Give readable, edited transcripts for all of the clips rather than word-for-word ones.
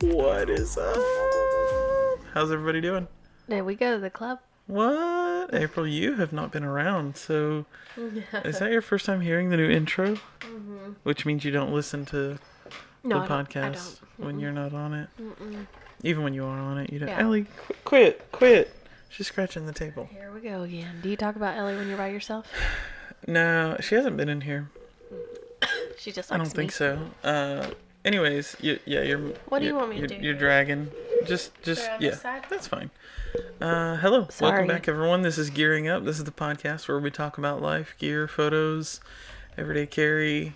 What is up? How's everybody doing? Did we go to the club? What? April, you have not been around, so is that your first time hearing the new intro? Mm-hmm. Which means you don't listen to the podcast when you're not on it. Mm-mm. Even when you are on it, you don't. Yeah. Ellie, quit. She's scratching the table. Here we go again. Do you talk about Ellie when you're by yourself? No, she hasn't been in here. She just likes I don't think so. Anyways, you're. What do you want me to do? You're dragging. Just yeah. That's fine. Hello. Sorry. Welcome back, everyone. This is Gearing Up. This is the podcast where we talk about life, gear, photos, everyday carry,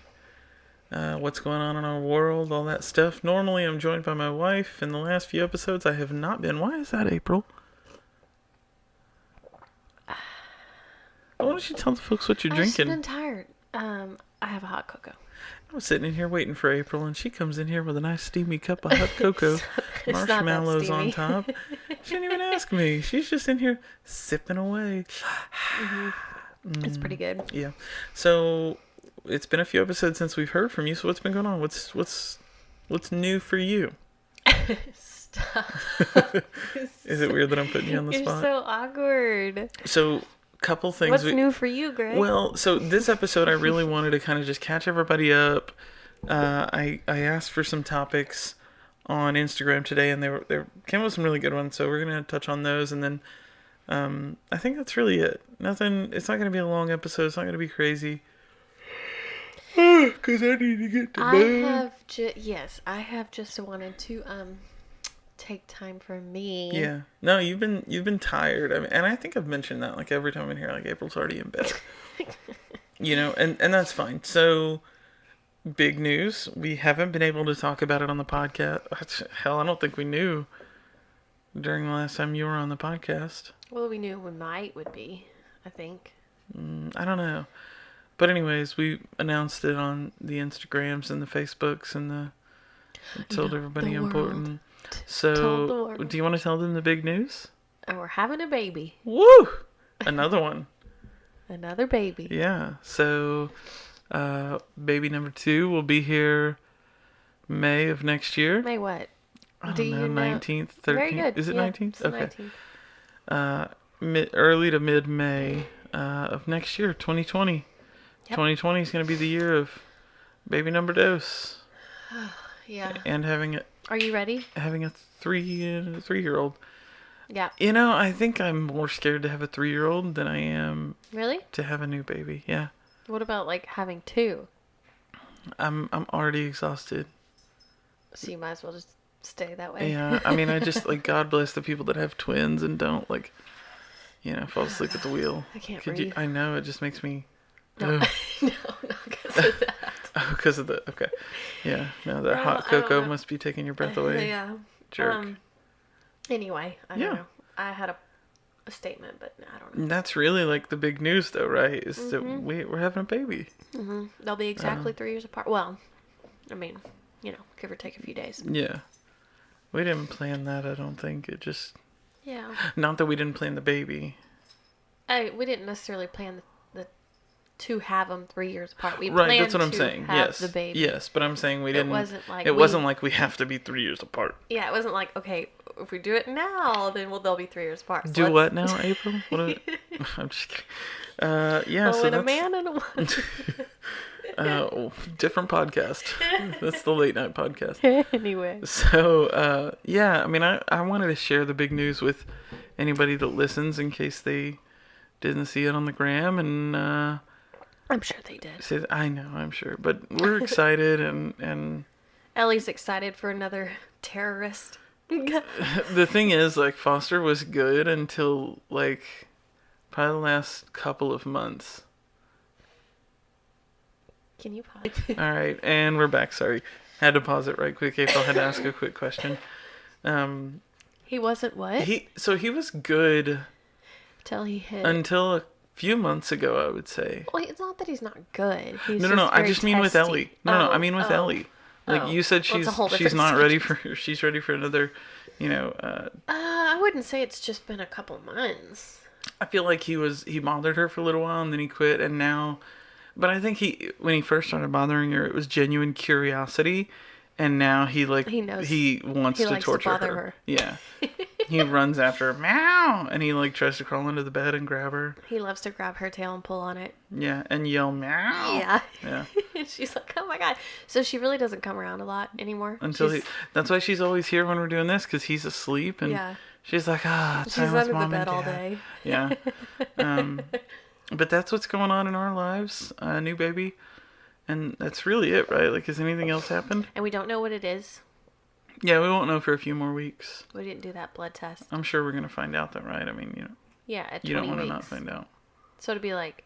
what's going on in our world, all that stuff. Normally, I'm joined by my wife. In the last few episodes, I have not been. Why is that, April? Why don't you tell the folks what you're drinking? I've been tired. I have a hot cocoa. I'm sitting in here waiting for April, and she comes in here with a nice steamy cup of hot cocoa, marshmallows on top. She didn't even ask me. She's just in here sipping away. Mm-hmm. It's pretty good. Yeah. So it's been a few episodes since we've heard from you. So what's been going on? What's new for you? Stop. Is it weird that I'm putting you on the spot? You're so awkward. So. Couple things. What's new for you, Greg? Well, so this episode I really wanted to kind of just catch everybody up. I asked for some topics on Instagram today, and they came up with some really good ones. So we're gonna touch on those, and then I think that's really it. Nothing. It's not gonna be a long episode. It's not gonna be crazy. Because I need to get to bed. I have just wanted to take time for me. Yeah. No, you've been tired. I mean, and I think I've mentioned that like every time I'm in here, like April's already in bed. You know, and that's fine. So big news. We haven't been able to talk about it on the podcast. Hell, I don't think we knew during the last time you were on the podcast. Well, we knew when Night would be, I think. I don't know. But anyways, we announced it on the Instagrams and the Facebooks and told everybody important. So, do you want to tell them the big news? And we're having a baby. Woo! Another one. Another baby. Yeah. So, baby number 2 will be here May of next year. May what? I don't know, 19th, 13th. Very good. Is it yeah, 19th? Okay. 19th. Early to mid-May of next year, 2020. Yep. 2020 is going to be the year of baby number dose. Yeah. And having it. Are you ready? Having a 3-year-old. Yeah. You know, I think I'm more scared to have a 3-year-old than I am. Really? To have a new baby. Yeah. What about like having 2? I'm already exhausted. So you might as well just stay that way. Yeah. I mean, I just like God bless the people that have twins and don't like, fall asleep at the wheel. I can't breathe. I know it just makes me. No, no, not because of that. Oh, because of the okay. Yeah. No, that hot cocoa must be taking your breath away. Yeah. Jerk. Anyway, I don't know. I had a statement, but I don't know. That's really like the big news, though, right? Is that we're having a baby. Mm-hmm. They'll be exactly 3 years apart. Well, I mean, give or take a few days. Yeah. We didn't plan that. I don't think it just. Yeah. Not that we didn't plan the baby. We didn't necessarily plan the to have them 3 years apart. We right, that's what I'm saying. Yes, the baby. Yes, but I'm saying we didn't. It wasn't like we have to be 3 years apart. Yeah, it wasn't like if we do it now, then they'll be 3 years apart. So do what now, April? I'm just kidding. Yeah. So when a man and a woman. Different podcast. That's the late night podcast. Anyway. So yeah, I mean, I wanted to share the big news with anybody that listens in case they didn't see it on the gram and. I'm sure they did. I know, I'm sure. But we're excited and... Ellie's excited for another terrorist. The thing is, like, Foster was good until, like, probably the last couple of months. Can you pause? All right, and we're back. Sorry. Had to pause it right quick. April had to ask a quick question. He wasn't what? He was good... Till he hit... Until few months ago, I would say. Well, it's not that he's not good. He's no. I just mean with Ellie. No. I mean with Ellie. Like you said, she's not ready for. She's ready for another. I wouldn't say it's just been a couple months. I feel like he bothered her for a little while and then he quit and now, but I think when he first started bothering her, it was genuine curiosity, And now he knows. he wants He to likes torture to bother her. her. Yeah. He runs after her, meow, and he tries to crawl under the bed and grab her. He loves to grab her tail and pull on it. Yeah, and yell meow. Yeah. Yeah. She's like, oh my god. So she really doesn't come around a lot anymore. That's why she's always here when we're doing this, because he's asleep, and she's like, she's under the bed all day. Yeah. But that's what's going on in our lives. New baby. And that's really it, right? Like, has anything else happened? And we don't know what it is. Yeah, we won't know for a few more weeks. We didn't do that blood test. I'm sure we're going to find out, though, right? I mean, Yeah, at 20 you don't want weeks. to not find out. So it'd be like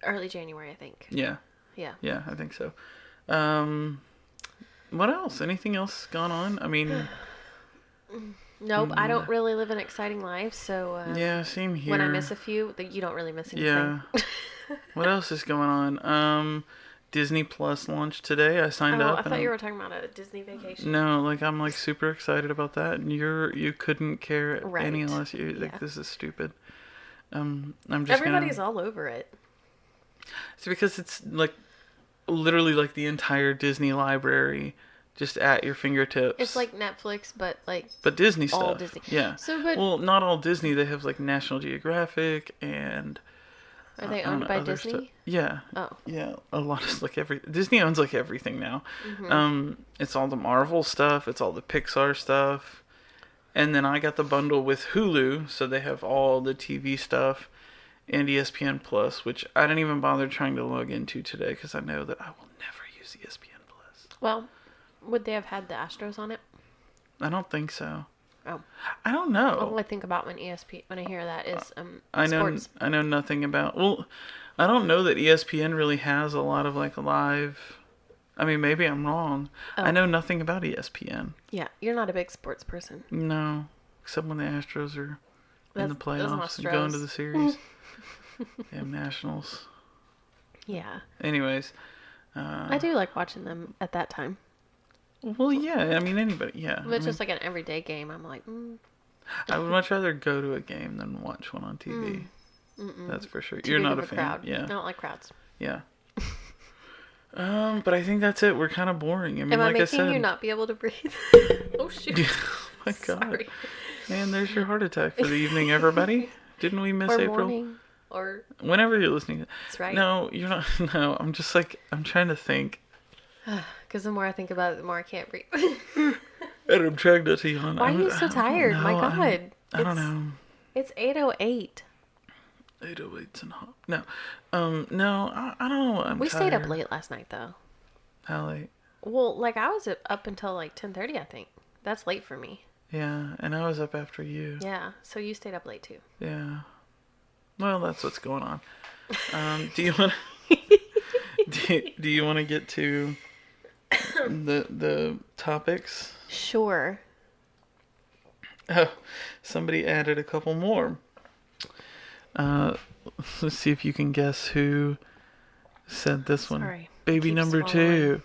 early January, I think. Yeah. Yeah. Yeah, I think so. What else? Anything else gone on? I mean... Nope, I don't really live an exciting life, so... yeah, same here. When I miss a few, you don't really miss anything. Yeah. What else is going on? Disney Plus launched today. I signed up. I thought you were talking about a Disney vacation. No, I'm super excited about that, and you couldn't care any less. This is stupid. I'm just. Everybody's all over it. It's because it's literally the entire Disney library, just at your fingertips. It's like Netflix, but Disney stuff. All Disney. Yeah. Well, not all Disney. They have National Geographic and. Are they owned by Disney? Yeah. Oh. Yeah, a lot of Disney owns everything now. Mm-hmm. It's all the Marvel stuff, it's all the Pixar stuff. And then I got the bundle with Hulu, so they have all the TV stuff and ESPN Plus, which I didn't even bother trying to log into today because I know that I will never use ESPN Plus. Well, would they have had the Astros on it? I don't think so. Oh. I don't know. All I think about when I hear that is sports. I know nothing about. Well, I don't know that ESPN really has a lot of live. I mean, maybe I'm wrong. Oh. I know nothing about ESPN. Yeah, you're not a big sports person. No, except when the Astros are in the playoffs and going to the series. Damn Nationals. Yeah. Anyways. I do like watching them at that time. Well, yeah. I mean, anybody. Yeah. But it's just an everyday game. I'm like, I would much rather go to a game than watch one on TV. That's for sure. You're not a fan. Crowd. Yeah. I don't like crowds. Yeah. But I think that's it. We're kind of boring. I mean, Am I making I said, you not be able to breathe? Oh shoot! Oh my God. Sorry. Man, there's your heart attack for the evening, everybody. Didn't we miss April? Morning, or whenever you're listening. That's right. No, you're not. No, I'm just I'm trying to think. Because the more I think about it, the more I can't breathe. And I'm trying not to yawn. Why are you so tired? My God. I don't know. It's 8:08. 8:08's and hot. No. No, I don't know. We stayed up late last night, though. How late? Well, I was up until 10:30, I think. That's late for me. Yeah, and I was up after you. Yeah, so you stayed up late, too. Yeah. Well, that's what's going on. Do you want do you want to get to the topics? Sure. Oh, somebody added a couple more. Let's see if you can guess who said this one. Sorry. Baby Keep number swallowing. 2.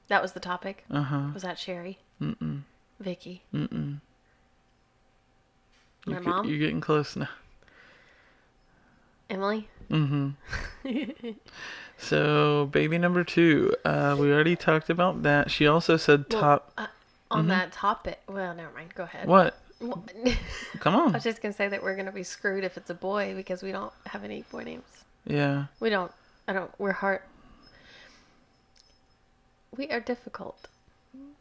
That was the topic? Uh-huh. Was that Sherry? Mm-mm. Vicky? Mm-mm. My mom? You're getting close now. Emily? Mm-hmm. So, baby number 2. We already talked about that. She also said top... On that topic... Well, never mind. Go ahead. What? Well, Come on. I was just going to say that we're going to be screwed if it's a boy because we don't have any boy names. Yeah. We don't... We're hard... We are difficult.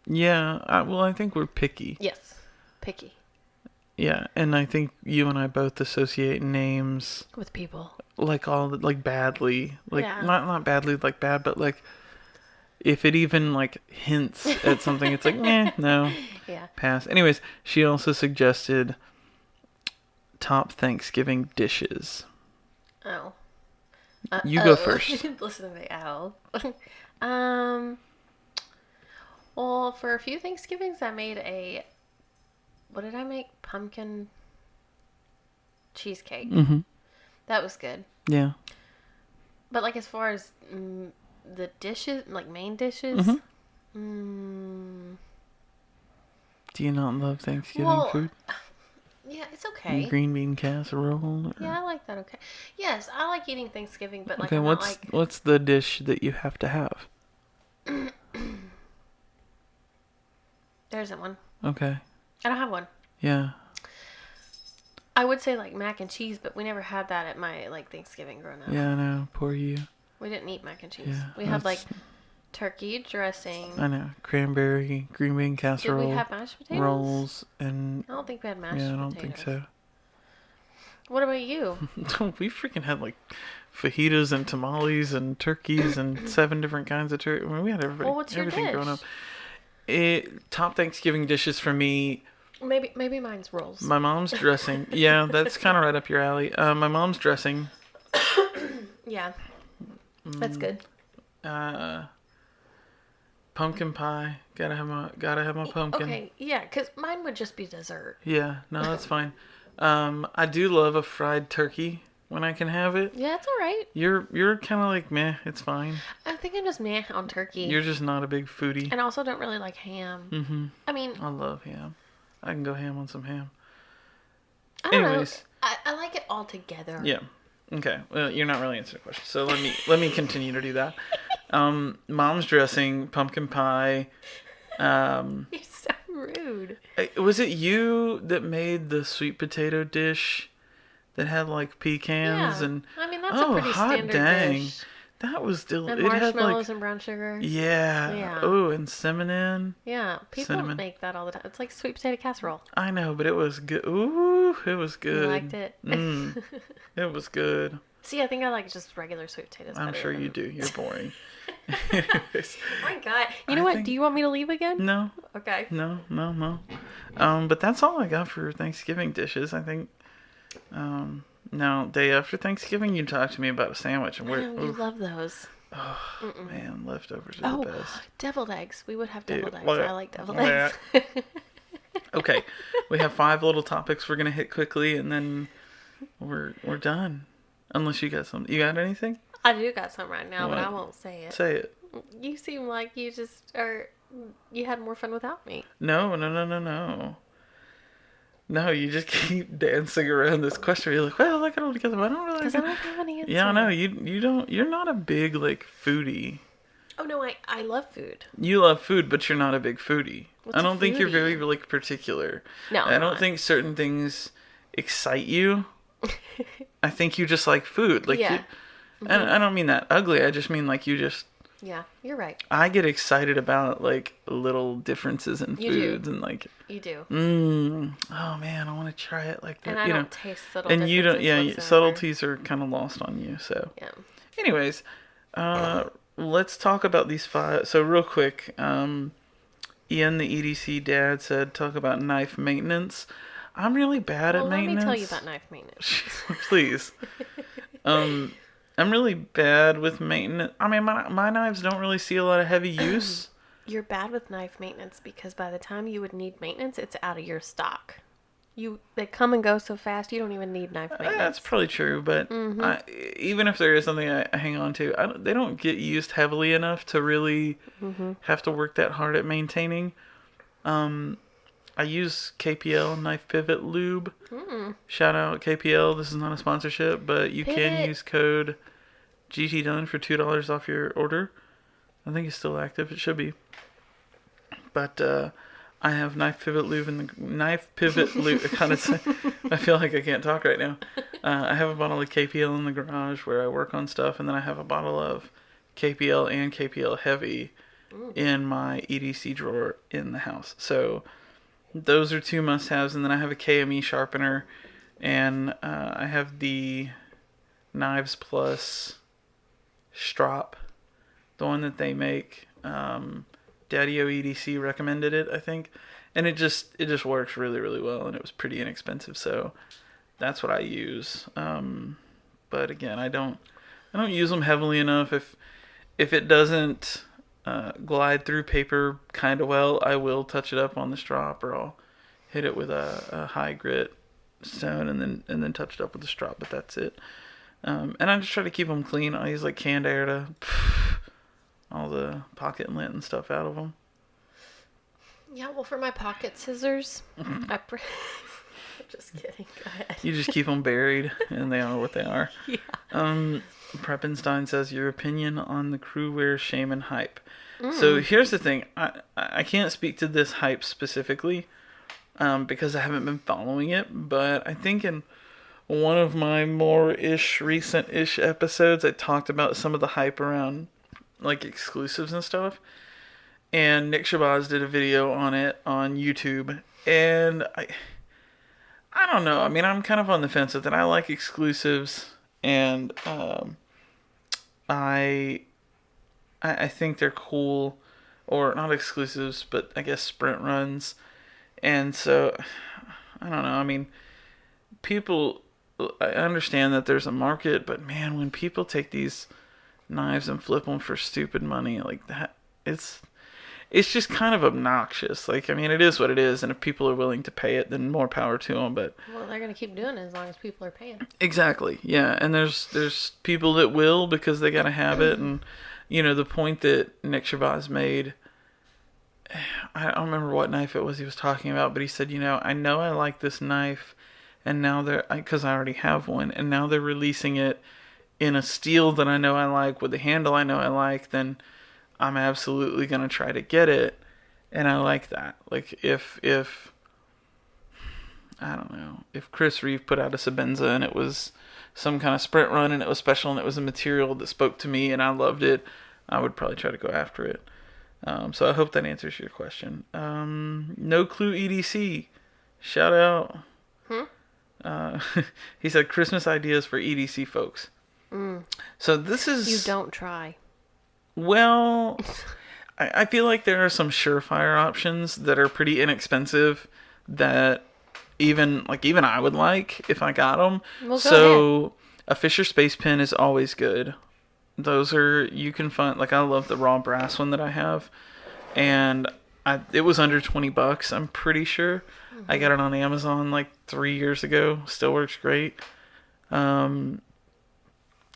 Yeah. I think we're picky. Yes. Picky. Yeah, and I think you and I both associate names with people badly, yeah. not badly bad, but if it even hints at something, it's no, yeah, pass. Anyways, she also suggested top Thanksgiving dishes. Oh, you go first. Listen to me, owl. Well, for a few Thanksgivings, I made what did I make? Pumpkin cheesecake. Mm-hmm. That was good. Yeah. But as far as the dishes, main dishes. Mm-hmm. Do you not love Thanksgiving food? Yeah, it's okay. Green bean casserole. Yeah, I like that. Okay. Yes, I like eating Thanksgiving, but okay, what's the dish that you have to have? There isn't one. Okay. I don't have one. Yeah. I would say like mac and cheese, but we never had that at my like Thanksgiving growing up. Yeah, I know. Poor you. We didn't eat mac and cheese. Yeah, We had like turkey dressing. I know. Cranberry, green bean casserole. Did we have mashed potatoes? Rolls and... I don't think we had mashed potatoes. Yeah, I don't think so. What about you? We freaking had like fajitas and tamales and turkeys and 7 different kinds of turkey. I mean, we had everything growing up. Top Thanksgiving dishes for me. Maybe mine's rolls. My mom's dressing. Yeah, that's kind of right up your alley. My mom's dressing. Yeah, that's good. Pumpkin pie. Gotta have my pumpkin. Okay, yeah, because mine would just be dessert. Yeah, no, that's fine. I do love a fried turkey when I can have it. Yeah, it's all right. You're kind of like meh. It's fine. I think I'm just meh on turkey. You're just not a big foodie. And I also don't really like ham. Mm-hmm. I mean, I love ham. I can go ham on some ham. I don't know. I like it all together. Yeah. Okay. Well, you're not really answering the question, so let me continue to do that. Mom's dressing, pumpkin pie. You're so rude. Was it you that made the sweet potato dish that had like pecans and? I mean, that's a pretty standard dish. That was delicious. And marshmallows and brown sugar. Yeah. Oh, and cinnamon. Yeah, people make that all the time. It's like sweet potato casserole. I know, but it was good. Ooh, it was good. You liked it? It was good. See, I think I like just regular sweet potatoes. I'm sure you do. You're boring. Anyways, oh my God. You know what? Do you want me to leave again? No. Okay. No. But that's all I got for Thanksgiving dishes, I think. Now, day after Thanksgiving, you talked to me about a sandwich. And you love those. Oh, man, leftovers are the best. Deviled eggs. We would have deviled eggs. I like deviled eggs. Okay, we have 5 little topics we're going to hit quickly, and then we're done. Unless you got something. You got anything? I do got something right now, but I won't say it. Say it. You seem like you you had more fun without me. No. No, you just keep dancing around this question. You're like, well, I got it all together, but I don't really. Because I don't have any answer. Yeah, I know. You don't. You're not a big like foodie. Oh no, I love food. You love food, but you're not a big foodie. What's I don't think you're foodie? very like particular. No, I don't think certain things excite you. I think you just like food. Like, yeah. And I don't mean that ugly. I just mean like you just. Yeah, you're right. I get excited about like little differences in foods and like. You do. Oh man, I want to try it like that. And I don't taste subtle. And you don't. Yeah, whatsoever. subtleties are kind of lost on you. So. Yeah. Anyways, let's talk about these 5. So real quick, Ian, the EDC dad, said talk about knife maintenance. I'm really bad at maintenance. Let me tell you about knife maintenance. Please. I'm really bad with maintenance. I mean, my knives don't really see a lot of heavy use. You're bad with knife maintenance because by the time you would need maintenance, it's out of your stock. They come and go so fast, you don't even need knife maintenance. That's probably true, but even if there is something I hang on to, they don't get used heavily enough to really have to work that hard at maintaining. I use KPL Knife Pivot Lube. Shout out KPL. This is not a sponsorship, but you can use code GTDone for $2 off your order. I think it's still active. It should be. But I have Knife Pivot Lube in the Knife Pivot Lube. I feel like I can't talk right now. I have a bottle of KPL in the garage where I work on stuff, and then I have a bottle of KPL and KPL Heavy in my EDC drawer in the house. So those are 2 must-haves, and then I have a KME sharpener, and I have the Knives Plus strop, the one that they make. Daddy-O EDC recommended it, I think, and it just works really, really well, and it was pretty inexpensive, so that's what I use. But again, I don't use them heavily enough. If it doesn't glide through paper kind of well, I will touch it up on the strop, or I'll hit it with a high grit stone and then touch it up with the strop, but that's it. And I just try to keep them clean. I use like canned air to all the pocket lint and stuff out of them. Yeah, well, for my pocket scissors, I'm just kidding. Go ahead. You just keep them buried, and they are what they are. Yeah. Preppenstein says, your opinion on the crew wear shaman hype. So here's the thing. I can't speak to this hype specifically because I haven't been following it. But I think in one of my recent-ish episodes, I talked about some of the hype around like exclusives and stuff. And Nick Shabazz did a video on it on YouTube. And I don't know. I mean, I'm kind of on the fence with it. I like exclusives. And I think they're cool, or not exclusives, but I guess sprint runs. And so, I don't know. I mean, I understand that there's a market, but man, when people take these knives and flip them for stupid money like that, it's just kind of obnoxious. Like, I mean, it is what it is, and if people are willing to pay it, then more power to them. But well, they're gonna keep doing it as long as people are paying. Exactly, yeah. And there's people that will because they gotta have it, and the point that Nick Shabazz made. I don't remember what knife it was he was talking about, but he said, I know I like this knife, and now because I already have one, and now they're releasing it in a steel that I know I like with a handle I know I like, then I'm absolutely going to try to get it. And I like that. Like, if I don't know, if Chris Reeve put out a Sabenza and it was some kind of sprint run and it was special and it was a material that spoke to me and I loved it, I would probably try to go after it. So I hope that answers your question. No Clue EDC. Shout out. He said Christmas ideas for EDC folks. So this is... You don't try. Well, I feel like there are some surefire options that are pretty inexpensive that even I would like if I got them. Well, so ahead. A Fisher Space Pen is always good. Those are, you can find, like, I love the raw brass one that I have, and it was under $20, I'm pretty sure. I got it on Amazon like 3 years ago. Still works great. I'm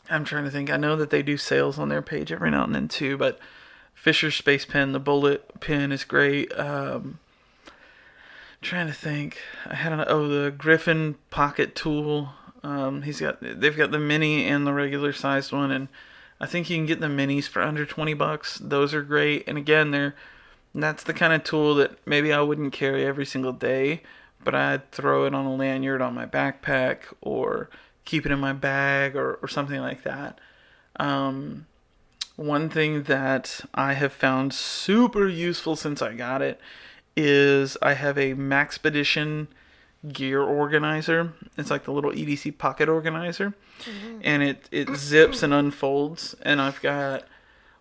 trying to think. I know that they do sales on their page every now and then too, but Fisher Space Pen, the bullet pen is great. Trying to think. I had the Griffin pocket tool. They've got the mini and the regular sized one, and I think you can get the minis for under $20. Those are great. And again, that's the kind of tool that maybe I wouldn't carry every single day, but I'd throw it on a lanyard on my backpack or keep it in my bag or something like that. One thing that I have found super useful since I got it is I have a Maxpedition gear organizer. It's like the little EDC pocket organizer. And it zips and unfolds, and I've got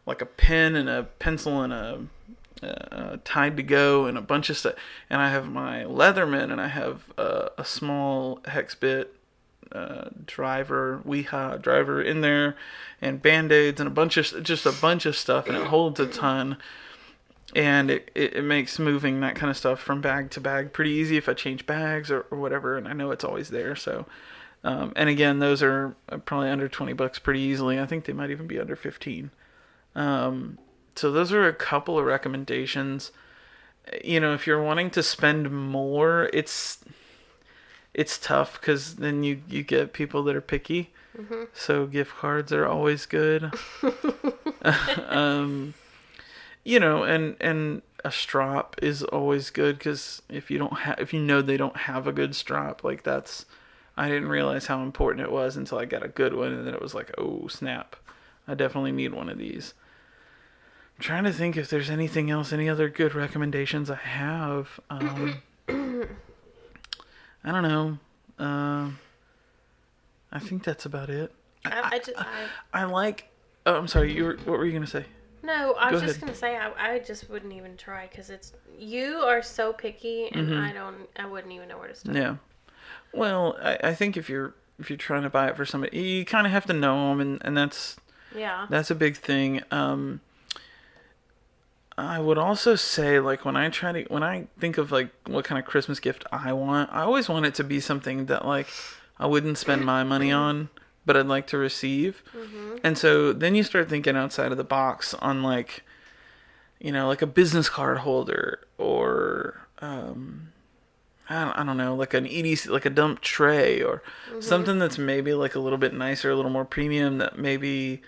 like a pen and a pencil and a Tide to Go and a bunch of stuff, and I have my Leatherman, and I have a small hex bit driver in there, and band-aids and a bunch of stuff, and it holds a ton. And it makes moving that kind of stuff from bag to bag pretty easy if I change bags or whatever, and I know it's always there. So, and again, those are probably under $20 pretty easily. I think they might even be under 15. So those are a couple of recommendations. If you're wanting to spend more, it's tough because then you get people that are picky. So gift cards are always good. And a strap is always good because if you know they don't have a good strap, like I didn't realize how important it was until I got a good one, and then it was like, oh snap, I definitely need one of these. I'm trying to think if there's anything else, any other good recommendations I have. I don't know. I think that's about it. I like. Oh, I'm sorry. What were you gonna say? No, I was just gonna say I just wouldn't even try because you are so picky, and I wouldn't even know where to start. Yeah. Well, I think if you're trying to buy it for somebody, you kind of have to know them, and that's a big thing. I would also say, like, when I think of like what kind of Christmas gift I always want it to be something that like I wouldn't spend my money on, but I'd like to receive. And so then you start thinking outside of the box on like, like a business card holder or I I don't know, like an EDC, like a dump tray or something that's maybe like a little bit nicer, a little more premium that maybe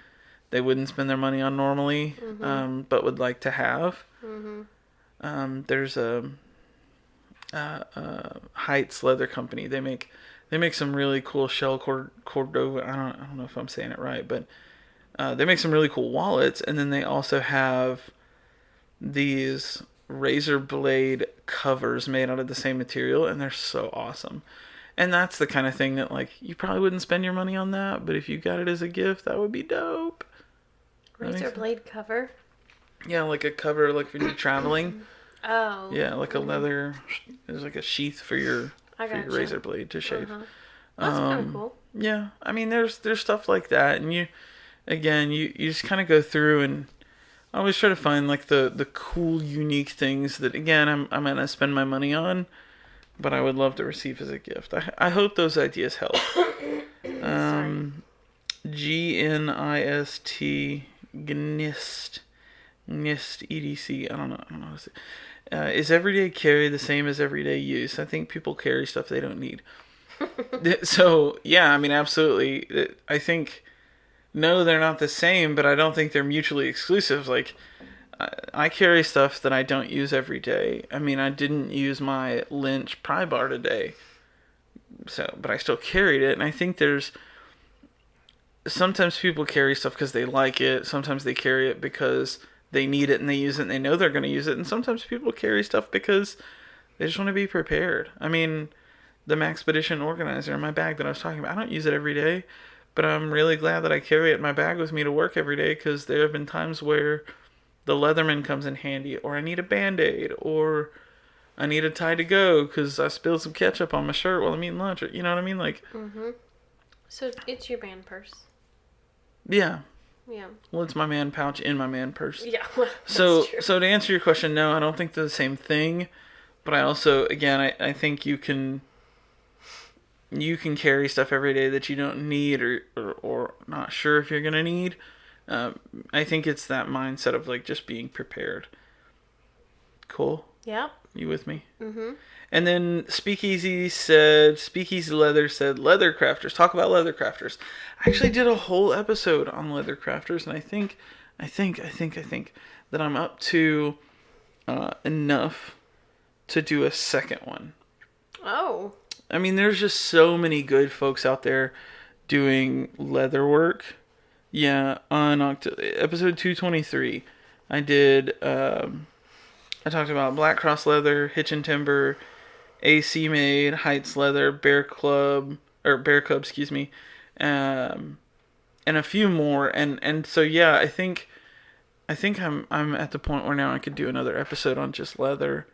they wouldn't spend their money on normally, but would like to have. There's a Heights Leather Company. They make some really cool shell Cordova. I don't know if I'm saying it right, but they make some really cool wallets, and then they also have these razor blade covers made out of the same material, and they're so awesome. And that's the kind of thing that, like, you probably wouldn't spend your money on that, but if you got it as a gift, that would be dope. Razor blade cover? Yeah, like a cover, like when you're traveling. Oh. Yeah, like a leather, there's like a sheath for your razor blade to shave. That's kind of cool. Yeah, I mean, there's stuff like that, and you just kind of go through, and I always try to find like the cool, unique things that, again, I'm gonna spend my money on, but I would love to receive as a gift. I hope those ideas help. GNIST GNIST EDC. I don't know. Is everyday carry the same as everyday use? I think people carry stuff they don't need. So yeah, I mean, absolutely. I think no, they're not the same, but I don't think they're mutually exclusive. Like, I carry stuff that I don't use every day. I mean, I didn't use my Lynch pry bar today, but I still carried it. And I think sometimes people carry stuff because they like it. Sometimes they carry it because they need it and they use it and they know they're going to use it. And sometimes people carry stuff because they just want to be prepared. I mean, the Maxpedition organizer in my bag that I was talking about, I don't use it every day, but I'm really glad that I carry it in my bag with me to work every day, because there have been times where the Leatherman comes in handy, or I need a Band-Aid, or I need a tie to go because I spilled some ketchup on my shirt while I'm eating lunch. Or, you know what I mean? Like, So it's your man purse. Yeah. Yeah. Well, it's my man pouch in my man purse. Yeah. So to answer your question, no, I don't think they're the same thing. But I also, again, I think you can carry stuff every day that you don't need or not sure if you're going to need. I think it's that mindset of, like, just being prepared. Cool? Yep. You with me? Mm-hmm. And then Speakeasy Leather said, leather crafters. Talk about leather crafters. I actually did a whole episode on leather crafters, and I think that I'm up to enough to do a second one. Oh. I mean, there's just so many good folks out there doing leather work. Yeah, on episode 223, I did. I talked about Black Cross Leather, Hitch and Timber, AC Made, Heights Leather, Bear Cub, excuse me, and a few more. And so yeah, I think I'm at the point where now I could do another episode on just leather,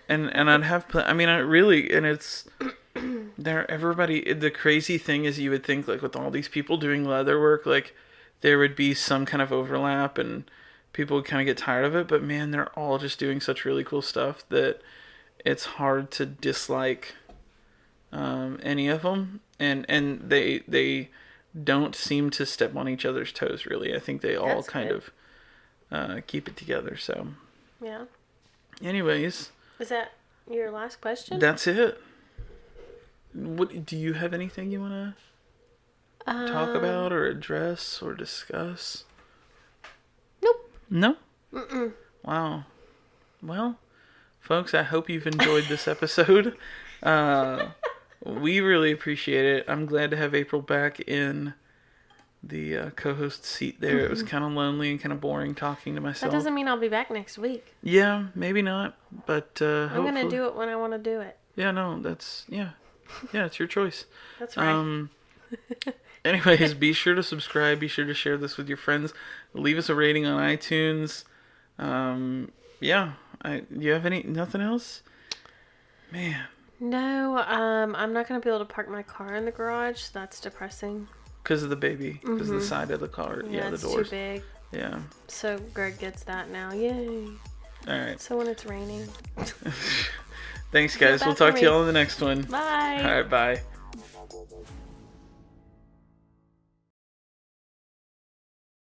and I'd have I mean, I really, and it's there. Everybody, the crazy thing is, you would think, like, with all these people doing leather work, like, there would be some kind of overlap and people would kind of get tired of it, but man, they're all just doing such really cool stuff that it's hard to dislike any of them, and they don't seem to step on each other's toes, really. I think they all That's kind good. of keep it together. So Yeah. anyways, Is that your last question? that's it. What do you have anything you want to talk about or address or discuss? Nope. No? Mm-mm. Wow. Well, folks, I hope you've enjoyed this episode. We really appreciate it. I'm glad to have April back in the co-host seat there. It was kind of lonely and kind of boring talking to myself. That doesn't mean I'll be back next week. Yeah, maybe not, but I'm going to do it when I want to do it. Yeah, no, yeah, it's your choice. That's right. Anyways, be sure to subscribe. Be sure to share this with your friends. Leave us a rating on iTunes. Yeah. You have nothing else? Man. No, I'm not going to be able to park my car in the garage. That's depressing. Because of the baby. Because of the side of the car. Yeah, the doors. It's too big. Yeah. So Greg gets that now. Yay. All right. So when it's raining. Thanks, guys. We'll talk to you all in the next one. Bye. All right, bye.